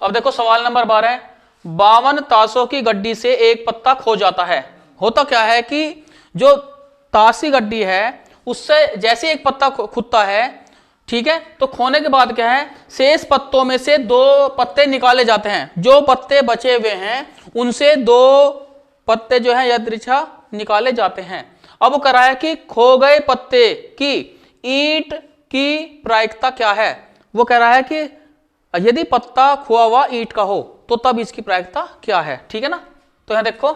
अब देखो सवाल नंबर 12, 52 ताशों की गड्डी से एक पत्ता खो जाता है। होता क्या है कि जो ताश की गड्डी है उससे जैसे एक पत्ता खुदता है, ठीक है, तो खोने के बाद क्या है, शेष पत्तों में से 2 पत्ते निकाले जाते हैं। जो पत्ते बचे हुए हैं उनसे 2 पत्ते जो है यदृच्छा निकाले जाते हैं। अब वो कह रहा है कि खो गए पत्ते की ईंट की प्रायिकता क्या है। वो कह रहा है कि यदि पत्ता खोआ हुआ ईंट का हो तो तब इसकी प्रायिकता क्या है, ठीक है ना। तो यहां देखो,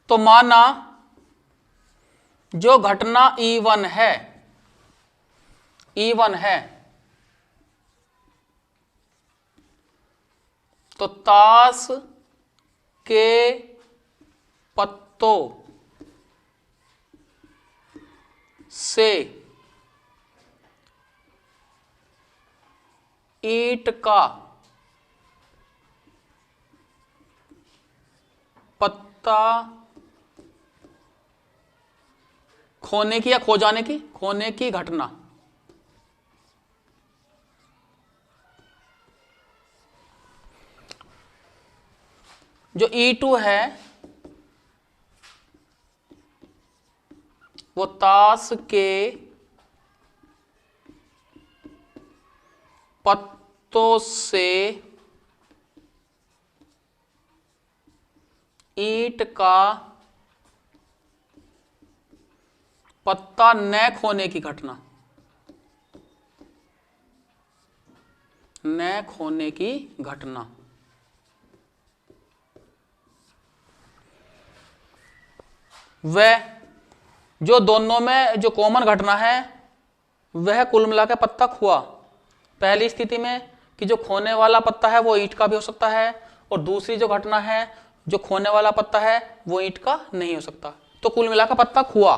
तो माना जो घटना E1 है, E1 है, तो ताश के पत्तों से ईंट का पत्ता खोने की या खो जाने की, खोने की घटना जो E2 है वो ताश के पत्तों से ईंट का पत्ता न खोने की घटना, न खोने की घटना वह जो दोनों में जो कॉमन घटना है वह कुल मिलाकर पत्ता खोआ। पहली स्थिति में कि जो खोने वाला पत्ता है वो ईंट का भी हो सकता है, और दूसरी जो घटना है जो खोने वाला पत्ता है वो ईंट का नहीं हो सकता, तो कुल मिलाकर पत्ता खोआ।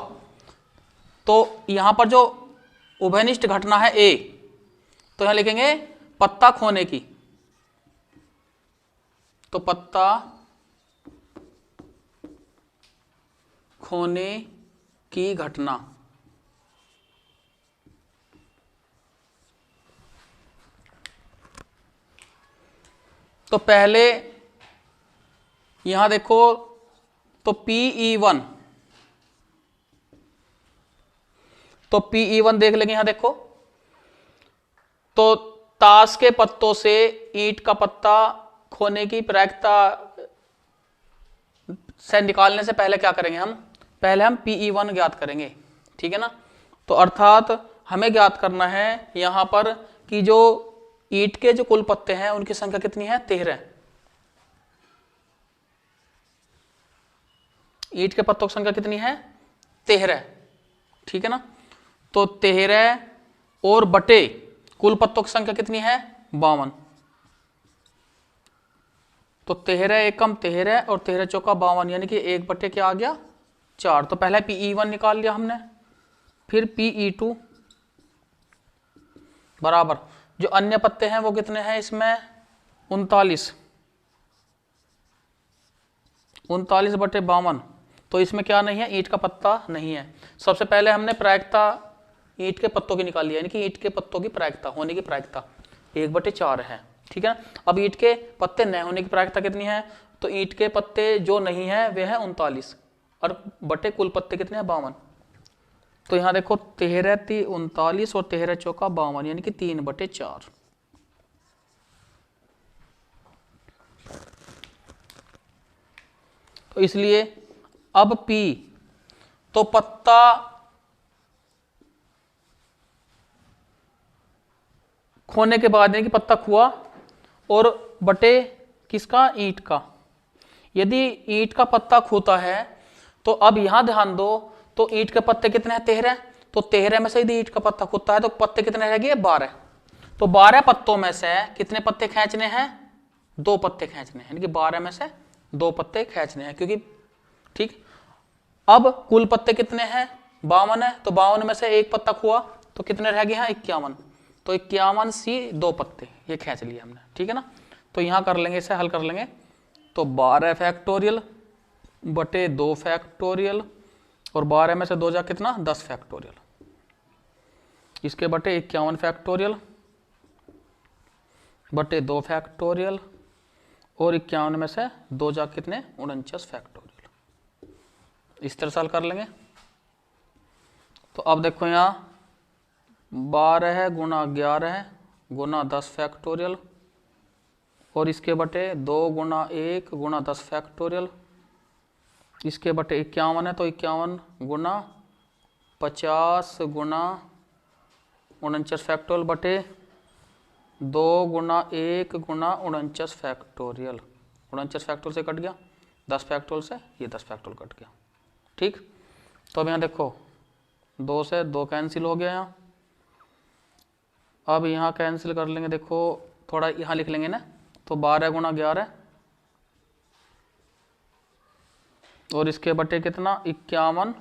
तो यहां पर जो उभयनिष्ठ घटना है ए, तो यहां लिखेंगे पत्ता खोने की, तो पत्ता खोने की घटना तो पहले यहां देखो, तो PE1, तो PE1 देख लेंगे। यहां देखो, तो ताश के पत्तों से ईंट का पत्ता खोने की प्रायिकता से निकालने से पहले क्या करेंगे हम, पहले हम PE1 ज्ञात करेंगे, ठीक है ना। तो अर्थात हमें ज्ञात करना है यहां पर कि जो ईंट के जो कुल पत्ते हैं उनकी संख्या कितनी है, 13। ईंट के पत्तों की संख्या कितनी है, 13, ठीक है ना। तो 13 और बटे कुल पत्तों की संख्या कितनी है, 52। तो 13 एकम 13 और 13 चौका 52, यानी कि 1 बटे क्या आ गया, 4। तो पहले PE1 निकाल लिया हमने, फिर PE2 बराबर जो अन्य पत्ते हैं वो कितने हैं इसमें, 39, 39 बटे 52। तो इसमें क्या नहीं है, ईंट का पत्ता नहीं है। सबसे पहले हमने प्रायिकता ईंट के पत्तों की निकाली है, यानी कि ईंट के पत्तों की प्रायिकता होने की प्रायिकता 1/4 है, ठीक है। अब ईंट के पत्ते न होने की प्रायिकता कितनी है, तो ईंट के पत्ते जो नहीं है वे है 39 और बटे कुल पत्ते कितने हैं, 52। तो यहां देखो 13 × 39 और 13 चौका 52, यानी कि 3/4। तो इसलिए अब P, तो पत्ता खोने के बाद यानी कि पत्ता खुआ और बटे किसका, ईंट का। यदि ईंट का पत्ता खोता है तो अब यहां ध्यान दो, तो ईंट के पत्ते कितने हैं, 13। तो 13 में से यदि ईंट का पत्ता खोता है तो पत्ते कितने रह गए, 12। तो 12 पत्तों में से कितने पत्ते खींचने हैं, 2 पत्ते खींचने हैं, यानी कि 12 में से 2 पत्ते खींचने हैं, क्योंकि ठीक। अब कुल पत्ते कितने हैं, 52 है, तो 52 में से 1 पत्ता खुआ तो कितने रह गए हैं, 51। तो 51 सी 2 पत्ते ये खींच लिए हमने, ठीक है ना। तो यहां कर लेंगे, इसे हल कर लेंगे। तो 12 फैक्टोरियल बटे 2 फैक्टोरियल और 12 में से 2 जा कितना, 10 फैक्टोरियल। इसके बटे 51 फैक्टोरियल बटे 2 फैक्टोरियल और 51 में से 2 जा कितने 49 फैक्टोरियल। इस तरह साल कर लेंगे। तो अब देखो यहाँ 12 गुना 11 गुना 10 फैक्टोरियल और इसके बटे 2 गुना 1 गुना 10 फैक्टोरियल। इसके बटे 51 है तो 51 गुना 50 गुना 49 फैक्टोरियल बटे 2 गुना 1 गुना 49 फैक्टोरियल। 49 फैक्टोरियल से कट गया, 10 फैक्टोरियल से ये 10 फैक्टोरियल कट गया। ठीक, तो अब यहाँ देखो 2 से 2 कैंसिल हो गया यहाँ। अब यहाँ कैंसिल कर लेंगे, देखो थोड़ा यहाँ लिख लेंगे ना, तो 12 गुना 11 और इसके बटे कितना 51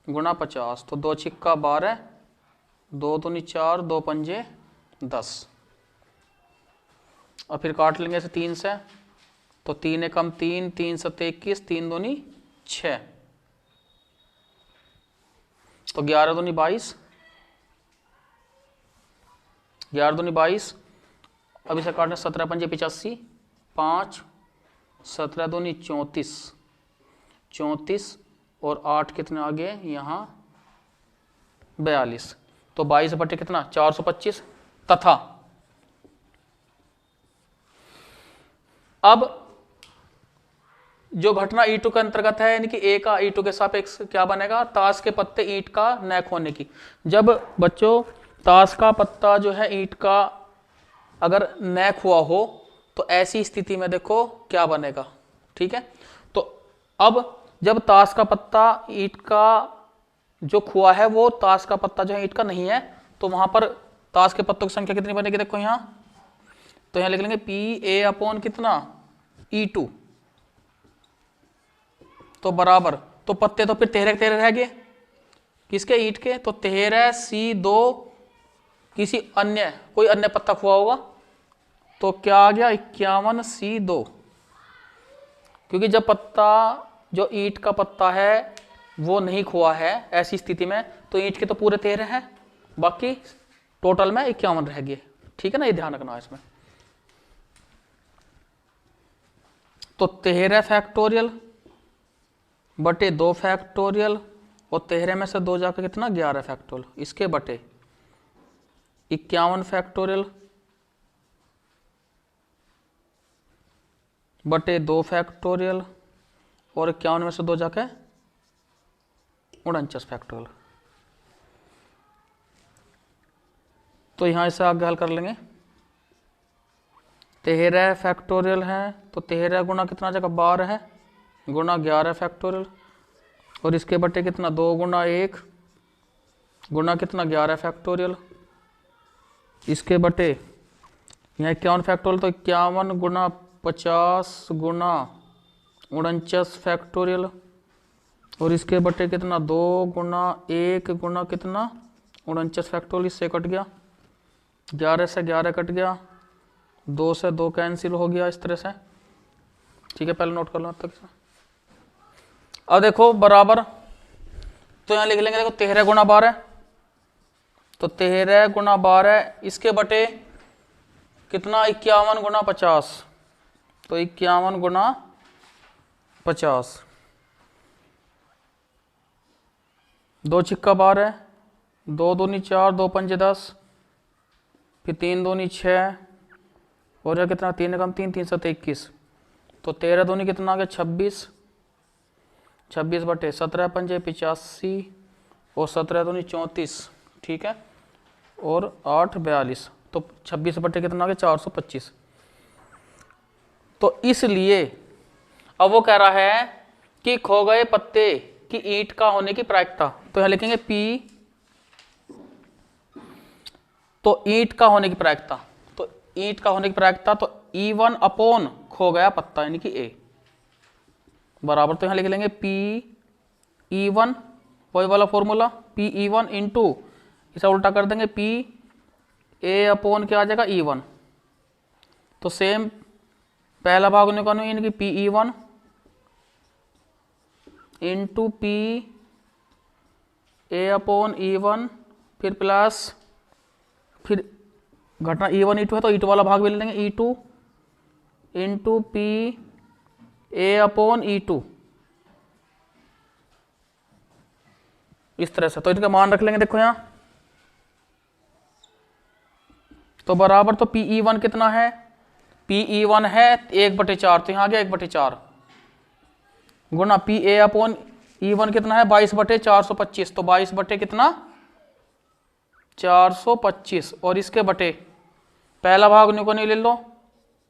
गुना 50, तो 2 छिक्का 12, 2 दूनी 4, 2 पंजे 10। और फिर काट लेंगे इसे 3 से, तो 3 एकम 3, 3 सत्ते 21, 3 दूनी 6, तो 11 दूनी 22, 11 दूनी 22। अब इसे काटना 17 पंजे 85, 5, 17 दूनी 34, 34 और 8 कितने आ गए यहाँ 42, तो 22 बटे कितना 425। तथा अब जो घटना E2 के अंतर्गत है, यानी कि A का E2 के सापेक्ष क्या बनेगा, ताश के पत्ते ईंट का नैक होने की। जब बच्चों ताश का पत्ता जो है ईंट का अगर नैक हुआ हो तो ऐसी स्थिति में देखो क्या बनेगा। ठीक है, तो अब जब ताश का पत्ता ईंट का जो खुआ है वो ताश का पत्ता जो है ईंट का नहीं है, तो वहां पर ताश के पत्तों की संख्या कितनी बनेगी, देखो यहाँ, तो यहाँ लिख लेंगे PA अपॉन कितना E2, तो बराबर, तो पत्ते तो फिर 13 रह गए किसके ईंट के, तो 13C2 किसी अन्य कोई अन्य पत्ता खुआ होगा, तो क्या आ गया 51C2, क्योंकि जब पत्ता जो ईंट का पत्ता है वो नहीं खुआ है ऐसी स्थिति में, तो ईंट के तो पूरे 13 हैं, बाकी टोटल में 51 रह गए। ठीक है ना, ये ध्यान रखना है इसमें। तो 13 फैक्टोरियल बटे 2 फैक्टोरियल और 13 में से 2 जाकर कितना 11 फैक्टोरियल, इसके बटे 51 फैक्टोरियल बटे 2 फैक्टोरियल और 51 में से 2 जाके 49 फैक्टोरियल। तो यहां इसे आगे हल कर लेंगे। 13 फैक्टोरियल है तो 13 गुना कितना जगह 12 है गुना 11 फैक्टोरियल और इसके बटे कितना 2 गुना 1 गुना कितना 11 फैक्टोरियल, इसके बटे यहाँ 51 फैक्टोरियल, तो 51 गुना 50 गुना 49 फैक्टोरियल और इसके बटे कितना 2 गुना 1 गुना कितना 49 फैक्टोरियल, इससे कट गया, 11 से 11 कट गया, 2 से 2 कैंसिल हो गया इस तरह से। ठीक है, पहले नोट कर लो तक से। अब देखो बराबर, तो यहाँ लिख लेंगे, देखो 13 गुना 12, तो 13 गुना 12 इसके बटे कितना 51 गुना 50, तो 51 गुना 50, 2 छिक्का 12, 2 दूनी 4, 2 पंजे 10, फिर 3 दूनी 6 और यह कितना 3 कम 3, 3 7 21, तो 13 दूनी कितना आ गया 26, 26 बटे 17 पंजे 85 और 17 दूनी 34, ठीक है, और 8 42, तो 26 बटे कितना आ गया 425। तो इसलिए अब वो कह रहा है कि खो गए पत्ते की ईंट का होने की प्रायिकता, तो यहां लिखेंगे P, तो ईंट का होने की प्रायिकता, तो ईंट का होने की प्रायिकता तो E1 अपॉन खो गया पत्ता यानी कि A बराबर, तो यहां लिख लेंगे PE1, वही वाला फॉर्मूला PE1 इंटू इसे उल्टा कर देंगे PA अपॉन क्या आ जाएगा E1, तो सेम पहला भाग निकालो यानी कि PE1 इंटू P A/E1 फिर प्लस फिर घटना E1 E2 है तो E2 वाला भाग भी ले लेंगे E2 इंटू पी A/E2 इस तरह से। तो इनका मान रख लेंगे, देखो यहां तो बराबर तो PE1 कितना है, PE1 है 1/4 तो यहां आ गया 1/4 गुना PA/E1 कितना है 22/425 तो 22 बटे कितना 425 और इसके बटे पहला भाग न्यू को नहीं ले लो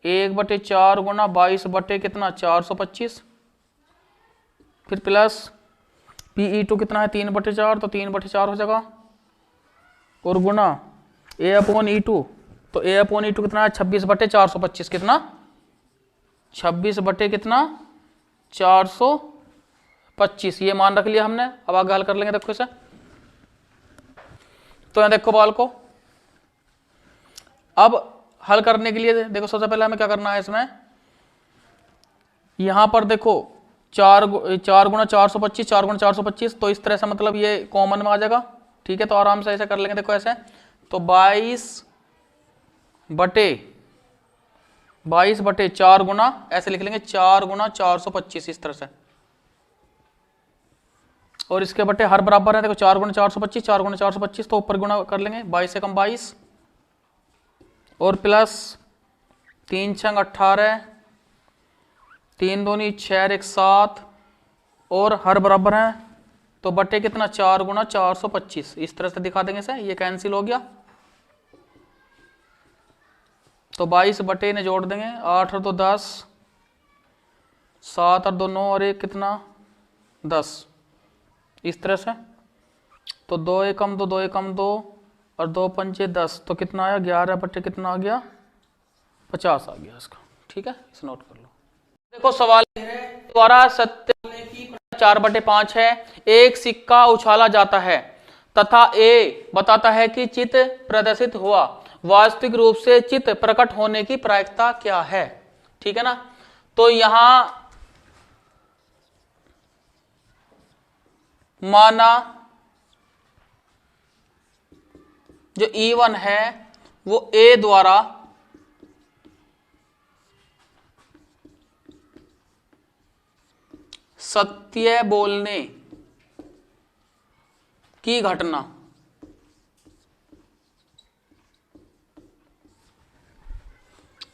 1/4 गुना 22 बटे कितना 425 फिर प्लस PE2 कितना है 3/4 तो 3/4 हो जाएगा और गुना A/E2 तो A/E2 कितना है 26/425 कितना 26 बटे कितना 425 ये मान रख लिया हमने। अब आगे हल कर लेंगे, देखो इसे तो यहां देखो बाल को अब हल करने के लिए देखो सबसे पहले हमें क्या करना है, इसमें यहां पर देखो 4 गुणा 425 4 गुणा 425 तो इस तरह से मतलब ये कॉमन में आ जाएगा, ठीक है। तो आराम से ऐसे कर लेंगे, देखो ऐसे तो 22/4 गुना ऐसे लिख लेंगे 4 गुणा 425 इस तरह से और इसके बटे हर बराबर है, देखो 4 गुणा 425 4 गुणा 425 तो ऊपर गुणा कर लेंगे 22 से कम 22 और प्लस 3 छंग 18 3 दूनी 6 1 7 और हर बराबर है तो बटे कितना 4 गुणा 425 इस तरह से दिखा देंगे इसे, ये कैंसिल हो गया तो 22 बटे ने जोड़ देंगे 8 और 2 10 7 और 2 9 और 1 कितना 10 इस तरह से तो 2 एकम 2 2 एकम 2 और 2 पंचे 10 तो कितना आया 11 बटे कितना आ गया 50 आ गया इसका, ठीक है इसे नोट कर लो। देखो सवाल द्वारा सत्य बोलने की 4/5 है, एक सिक्का उछाला जाता है तथा ए बताता है कि चित्र प्रदर्शित हुआ, वास्तविक रूप से चित्र प्रकट होने की प्रायिकता क्या है, ठीक है ना। तो यहां माना जो E1 है वो A द्वारा सत्य बोलने की घटना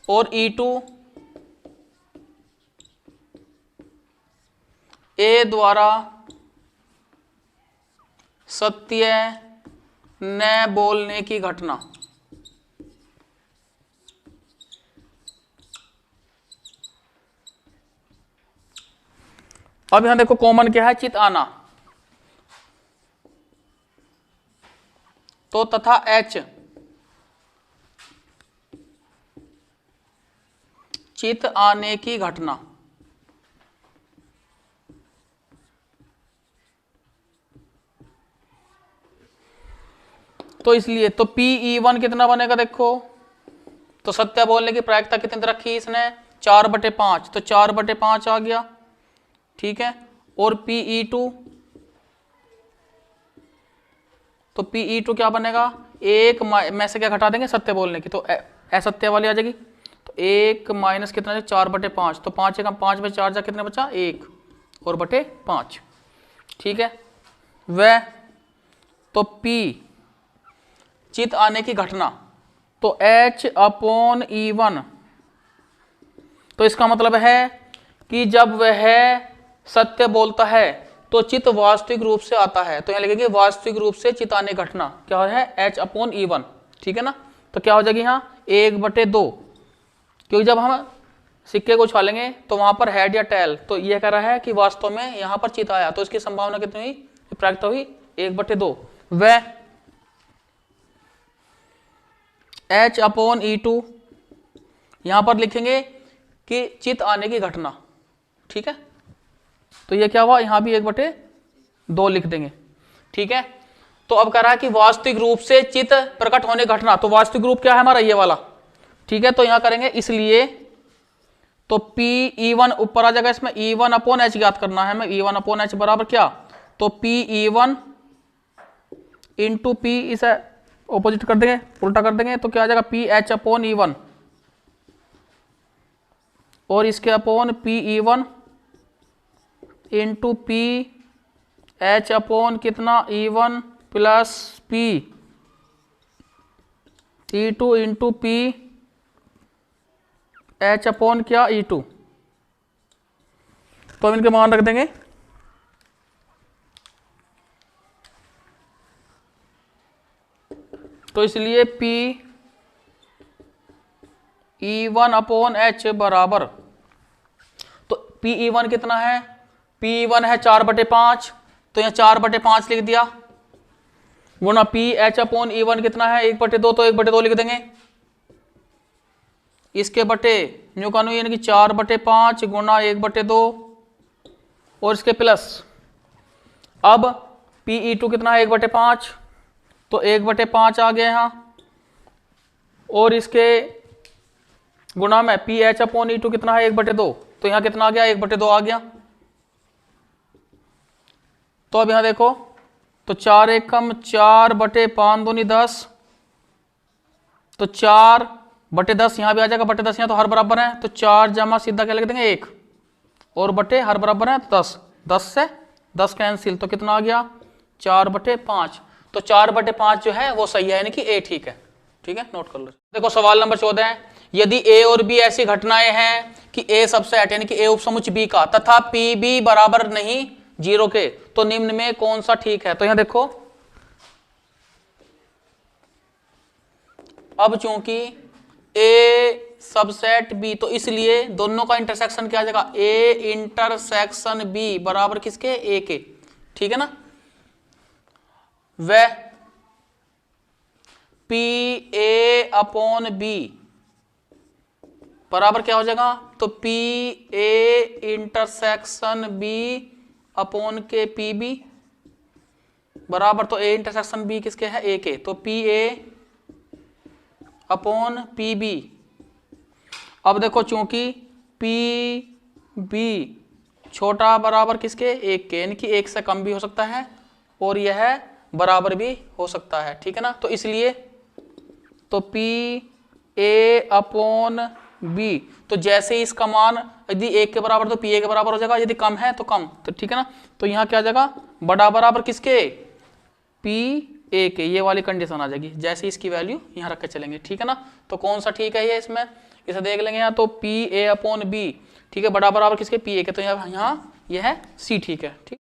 और E2 A द्वारा सत्य न बोलने की घटना। अब यहां देखो कॉमन क्या है चित आना तो तथा H चित आने की घटना तो इसलिए तो PE1 कितना बनेगा, देखो तो सत्य बोलने की प्रायिकता कितनी रखी इसने 4/5 तो 4/5 आ गया, ठीक है। और PE2 तो PE2 क्या बनेगा, एक में से क्या घटा देंगे सत्य बोलने की तो असत्य वाली आ जाएगी तो 1 माइनस कितना 4/5 तो 5 एकम 5 में 4 जा कितना बचा 1 और बटे 5, ठीक है। वह तो P चित आने की घटना तो H/E1 तो इसका मतलब है कि जब वह सत्य बोलता है तो चित वास्तविक रूप से आता है, तो यहां लिखेंगे वास्तविक रूप से चित आने घटना क्या है H/E1, ठीक है ना। तो क्या हो जाएगी यहाँ 1/2 क्योंकि जब हम सिक्के को उछालेंगे तो वहां पर हेड या टेल तो यह कह रहा है कि वास्तव में यहां पर चित आया तो इसकी संभावना कितनी हुई प्रायिकता हुई 1/2। वह H/E2 यहां पर लिखेंगे कि चित आने की घटना, ठीक है। तो ये क्या हुआ यहां भी 1/2 लिख देंगे, ठीक है। तो अब कह रहा है कि वास्तविक रूप से चित प्रकट होने घटना तो वास्तविक रूप क्या है हमारा ये वाला, ठीक है। तो यहां करेंगे इसलिए तो PE1 ऊपर आ जाएगा, इसमें E1/H ज्ञात करना है हमें। E1/H बराबर क्या तो PE1 इंटू पी, इसे ऑपोजिट कर देंगे, उल्टा कर देंगे, तो क्या आ जाएगा पी एच अपॉन E1 और इसके upon P E1 into P H upon कितना E1 plus P E2 into P H upon क्या E2। तो हम इनके मान रख देंगे। तो इसलिए P E1 अपॉन H बराबर, तो P E1 कितना है, P E1 है 4/5, तो यहाँ 4/5 लिख दिया, गुना P H अपॉन E1 कितना है 1/2, तो 1/2 लिख देंगे, इसके बटे न्यू का न्यू यानी कि 4/5 गुना 1/2 और इसके प्लस। अब P E2 कितना है 1/5, तो 1/5 आ गया यहाँ, और इसके गुणा में पी एच अपॉन E2 कितना है 1/2, तो यहाँ कितना आ गया 1/2 आ गया। तो अब यहाँ देखो, तो 4 एकम 4/5 दूनी 10, तो 4/10 यहाँ भी आ जाएगा, बटे 10 यहाँ तो हर बराबर है, तो 4 जमा सीधा क्या लिख देंगे 1 और बटे हर बराबर है 10, 10 से 10 कैंसिल, तो कितना आ गया 4/5। तो 4/5 जो है वो सही है, यानी कि ए ठीक है। ठीक है, नोट कर लो। देखो सवाल नंबर 14 है, यदि ए और बी ऐसी घटनाएं हैं कि ए सबसेट यानी कि ए उपसमुच्चय बी का तथा पी बी बराबर नहीं 0 के, तो निम्न में कौन सा ठीक है। तो यहां देखो, अब चूंकि ए सबसेट बी, तो इसलिए दोनों का इंटरसेक्शन क्या आ जाएगा, ए इंटरसेक्शन बी बराबर किसके, ए के। ठीक है ना, वह पी ए अपॉन बी बराबर क्या हो जाएगा, तो P A intersection B upon के पी बी बराबर, तो ए इंटरसेक्शन बी किसके है, ए के, तो P A upon P B. अब देखो चूंकि पी बी छोटा बराबर किसके, एक के, यानी कि एक से कम भी हो सकता है और यह बराबर भी हो सकता है। ठीक है ना, तो इसलिए तो पी ए अपॉन बी, तो जैसे इसका मान यदि 1 के बराबर तो पी ए के बराबर हो जाएगा, यदि कम है तो कम, तो ठीक है ना। तो यहाँ क्या आ जाएगा, बड़ा बराबर किसके, पी ए के, ये वाली कंडीशन आ जाएगी, जैसे इसकी वैल्यू यहाँ रख के चलेंगे। ठीक है ना, तो कौन सा ठीक है ये, इसमें इसे देख लेंगे यहाँ, तो पी ए अपॉन बी ठीक है, बड़ा बराबर किसके, पी ए के, तो यहाँ यह है सी ठीक है। ठीक।